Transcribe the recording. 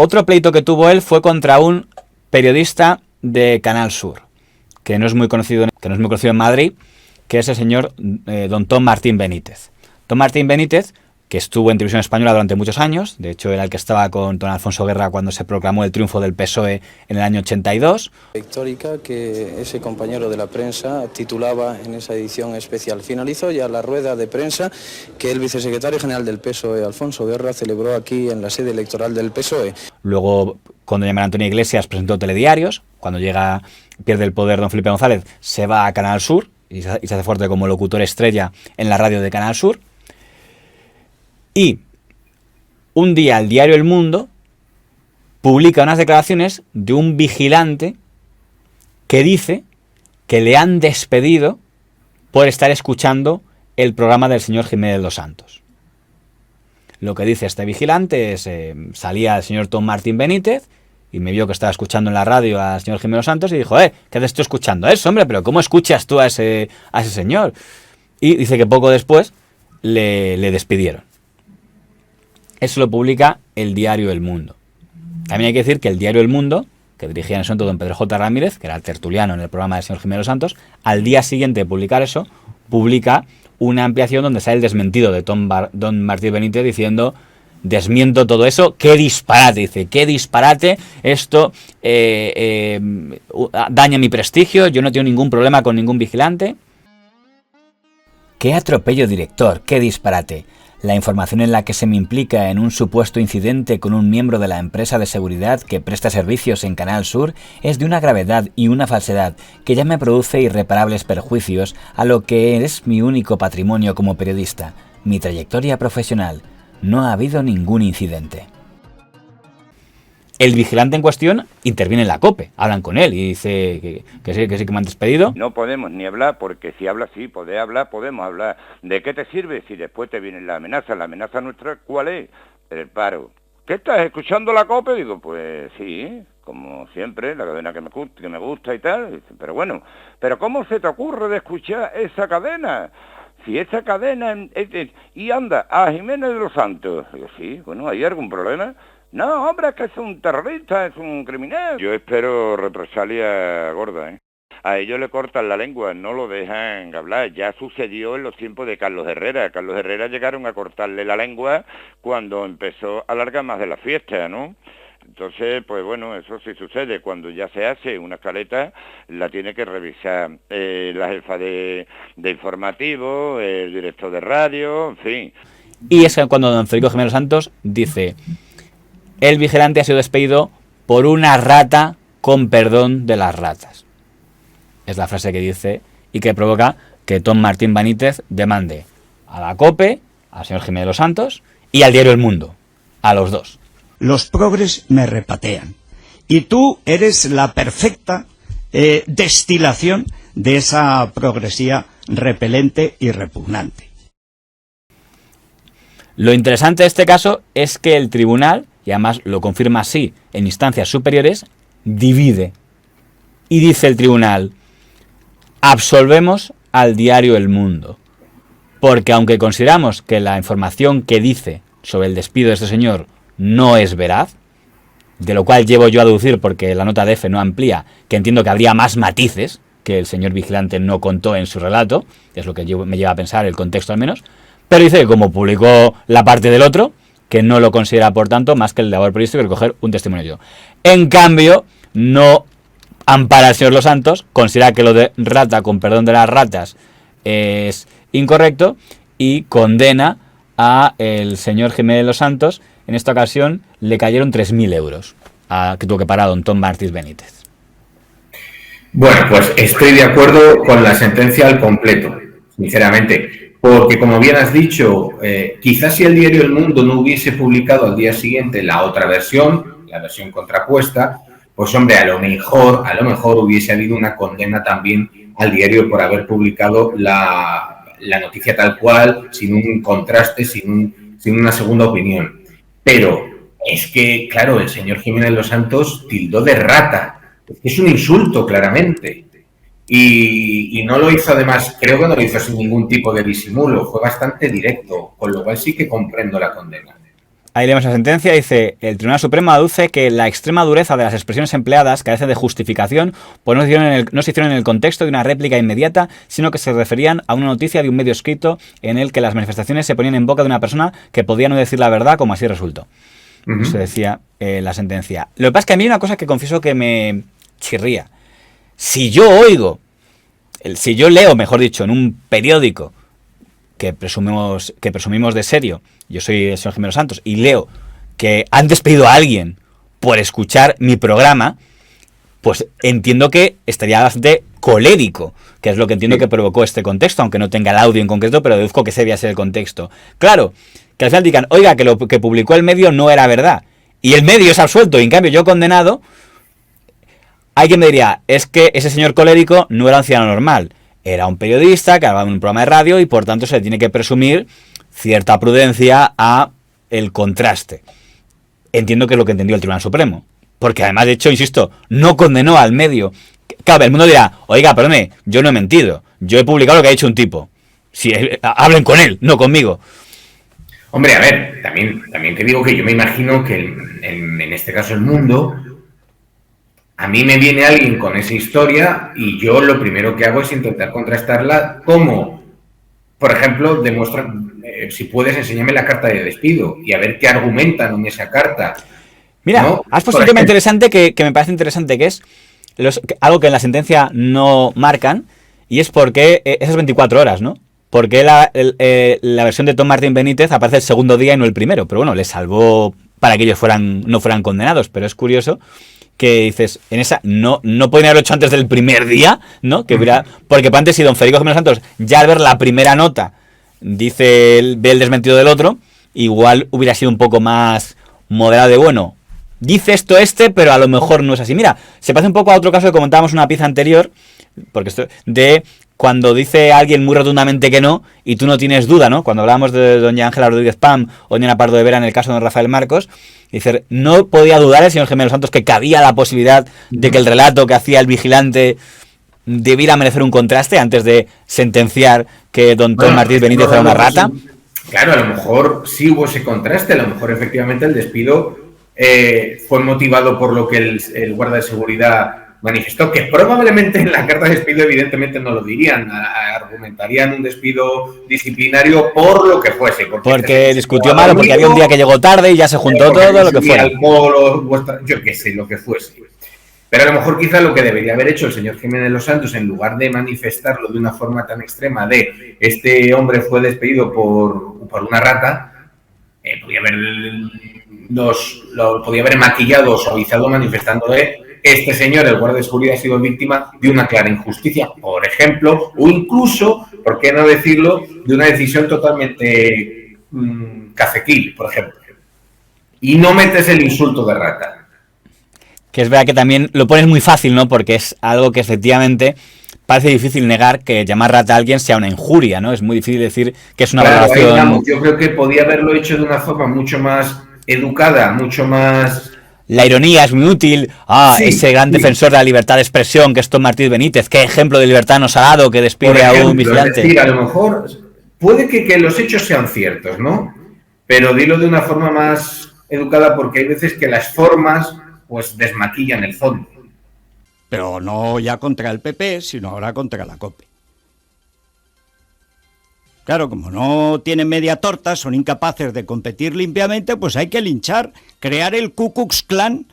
Otro pleito que tuvo él fue contra un periodista de Canal Sur, que no es muy conocido en Madrid, que es el señor don Tom Martín Benítez. Tom Martín Benítez, que estuvo en Televisión Española durante muchos años, de hecho era el que estaba con don Alfonso Guerra cuando se proclamó el triunfo del PSOE en el año 82. Histórica que ese compañero de la prensa titulaba en esa edición especial. Finalizó ya la rueda de prensa que el vicesecretario general del PSOE, Alfonso Guerra, celebró aquí en la sede electoral del PSOE. Luego, con doña María Antonia Iglesias, presentó telediarios. Cuando pierde el poder don Felipe González, se va a Canal Sur y se hace fuerte como locutor estrella en la radio de Canal Sur. Y un día el diario El Mundo publica unas declaraciones de un vigilante que dice que le han despedido por estar escuchando el programa del señor Jiménez Los Santos. Lo que dice este vigilante es, salía el señor Tom Martín Benítez y me vio que estaba escuchando en la radio al señor Jiménez Los Santos y dijo, ¿qué te estoy escuchando a eso, hombre? ¿Pero cómo escuchas tú a ese señor? Y dice que poco después le despidieron. Eso lo publica el diario El Mundo. También hay que decir que el diario El Mundo, que dirigía en ese momento don Pedro J. Ramírez, que era el tertuliano en el programa del señor Jiménez Los Santos, al día siguiente de publicar eso, publica una ampliación donde sale el desmentido de don Martín Benítez diciendo, desmiento todo eso, qué disparate, dice, qué disparate, esto daña mi prestigio, yo no tengo ningún problema con ningún vigilante. Qué atropello, director, qué disparate. La información en la que se me implica en un supuesto incidente con un miembro de la empresa de seguridad que presta servicios en Canal Sur es de una gravedad y una falsedad que ya me produce irreparables perjuicios a lo que es mi único patrimonio como periodista, mi trayectoria profesional. No ha habido ningún incidente. El vigilante en cuestión interviene en la COPE, hablan con él y dice que sí que me han despedido. No podemos ni hablar, porque si hablas sí, podés hablar, podemos hablar. ¿De qué te sirve si después te viene la amenaza? ¿La amenaza nuestra cuál es? El paro. ¿Qué estás escuchando la COPE? Digo, pues sí, como siempre, la cadena que me gusta y tal. Pero bueno, ¿pero cómo se te ocurre de escuchar esa cadena? Si esa cadena... y anda, a Jiménez de los Santos. Digo, sí, bueno, ¿hay algún problema? No, hombre, es que es un terrorista, es un criminal. Yo espero represalia gorda, ¿eh? A ellos le cortan la lengua, no lo dejan hablar. Ya sucedió en los tiempos de Carlos Herrera. Carlos Herrera llegaron a cortarle la lengua cuando empezó a alargar más de la fiesta, ¿no? Entonces, pues bueno, eso sí sucede. Cuando ya se hace una escaleta, la tiene que revisar la jefa de informativo, el director de radio, en fin. Y es cuando don Federico Jiménez Santos dice... El vigilante ha sido despedido por una rata con perdón de las ratas. Es la frase que dice y que provoca que Tom Martín Benítez demande a la COPE, al señor Jiménez Los Santos y al diario El Mundo, a los dos. Los progres me repatean. Y tú eres la perfecta destilación de esa progresía repelente y repugnante. Lo interesante de este caso es que el tribunal, y además lo confirma así en instancias superiores, divide. Y dice el tribunal, absolvemos al diario El Mundo, porque aunque consideramos que la información que dice sobre el despido de este señor no es veraz, de lo cual llevo yo a deducir, porque la nota de F no amplía, que entiendo que habría más matices que el señor vigilante no contó en su relato, es lo que me lleva a pensar el contexto al menos, pero dice que como publicó la parte del otro, que no lo considera, por tanto, más que el labor periodístico de recoger un testimonio. En cambio, no ampara al señor Los Santos, considera que lo de rata, con perdón de las ratas, es incorrecto y condena a el señor Jiménez Los Santos. En esta ocasión le cayeron 3.000 euros que tuvo que pagar don Tom Martín Benítez. Bueno, pues estoy de acuerdo con la sentencia al completo, sinceramente. Porque, como bien has dicho, quizás si el diario El Mundo no hubiese publicado al día siguiente la otra versión, la versión contrapuesta, pues hombre, a lo mejor hubiese habido una condena también al diario por haber publicado la noticia tal cual, sin un contraste, sin una segunda opinión. Pero es que, claro, el señor Jiménez Los Santos tildó de rata. Es un insulto, claramente. Y no lo hizo, además, creo que no lo hizo sin ningún tipo de disimulo, fue bastante directo, con lo cual sí que comprendo la condena. Ahí leemos la sentencia, dice: el Tribunal Supremo aduce que la extrema dureza de las expresiones empleadas carece de justificación, pues no se hicieron en el contexto de una réplica inmediata, sino que se referían a una noticia de un medio escrito en el que las manifestaciones se ponían en boca de una persona que podía no decir la verdad, como así resultó. Eso decía la sentencia. Lo que pasa es que a mí hay una cosa que confieso que me chirría. Si yo leo, mejor dicho, en un periódico que presumimos de serio, yo soy el señor Jimeno Santos, y leo que han despedido a alguien por escuchar mi programa, pues entiendo que estaría bastante colérico, que es lo que entiendo que provocó este contexto, aunque no tenga el audio en concreto, pero deduzco que ese debía ser el contexto. Claro, que al final digan, oiga, que lo que publicó el medio no era verdad, y el medio es absuelto, y en cambio yo condenado. Hay quien me diría, es que ese señor colérico no era un ciudadano normal, era un periodista que hablaba en un programa de radio y por tanto se le tiene que presumir cierta prudencia a el contraste. Entiendo que es lo que entendió el Tribunal Supremo, porque además, de hecho, insisto, no condenó al medio. Claro, el mundo dirá, oiga, perdone, yo no he mentido, yo he publicado lo que ha dicho un tipo. Si hablen con él, no conmigo. Hombre, a ver, también te digo que yo me imagino que en este caso el mundo, a mí me viene alguien con esa historia y yo lo primero que hago es intentar contrastarla como, por ejemplo, si puedes, enséñame la carta de despido y a ver qué argumentan en esa carta. Mira, ¿no? has puesto un tema interesante que me parece interesante, que es algo que en la sentencia no marcan, y es porque esas 24 horas, ¿no? Porque la versión de Tom Martín Benítez aparece el segundo día y no el primero, pero bueno, le salvó para que ellos no fueran condenados, pero es curioso que dices, en esa, no pueden haberlo hecho antes del primer día, ¿no? Porque antes, si don Federico Jimeno Santos, ya al ver la primera nota, ve el desmentido del otro, igual hubiera sido un poco más moderado de, bueno, dice esto pero a lo mejor no es así. Mira, se parece un poco a otro caso que comentábamos en una pieza anterior, porque de cuando dice alguien muy rotundamente que no, y tú no tienes duda, ¿no? Cuando hablábamos de doña Ángela Rodríguez Pam o doña Ana Pardo de Vera en el caso de don Rafael Marcos, dice, no podía dudar el señor Jimeno Santos que cabía la posibilidad de que el relato que hacía el vigilante debiera merecer un contraste antes de sentenciar que don Tom Martín Benítez era una rata. Claro, a lo mejor sí hubo ese contraste, a lo mejor efectivamente el despido fue motivado por lo que el guarda de seguridad manifestó, que probablemente en la carta de despido evidentemente no lo dirían, argumentarían un despido disciplinario por lo que fuese. Porque discutió mal, porque había un día que llegó tarde y ya se juntó todo, lo que fuera. Alcohol, yo qué sé, lo que fuese. Pero a lo mejor quizá lo que debería haber hecho el señor Jiménez Los Santos, en lugar de manifestarlo de una forma tan extrema de este hombre fue despedido por una rata, podía haber maquillado o suavizado manifestando de este señor, el guardia de seguridad, ha sido víctima de una clara injusticia, por ejemplo, o incluso, ¿por qué no decirlo?, de una decisión totalmente cafequil, por ejemplo. Y no metes el insulto de rata. Que es verdad que también lo pones muy fácil, ¿no? Porque es algo que efectivamente parece difícil negar, que llamar rata a alguien sea una injuria, ¿no? Es muy difícil decir que es una valoración. Yo creo que podía haberlo hecho de una forma mucho más educada, mucho más. La ironía es muy útil. Sí, ese gran defensor de la libertad de expresión que es Tom Martín Benítez, qué ejemplo de libertad nos ha dado, que despide a un vigilante. Es decir, a lo mejor puede que los hechos sean ciertos, ¿no? Pero dilo de una forma más educada, porque hay veces que las formas pues desmaquillan el fondo. Pero no ya contra el PP, sino ahora contra la COPE. Claro, como no tienen media torta, son incapaces de competir limpiamente, pues hay que linchar, crear el Ku Klux Klan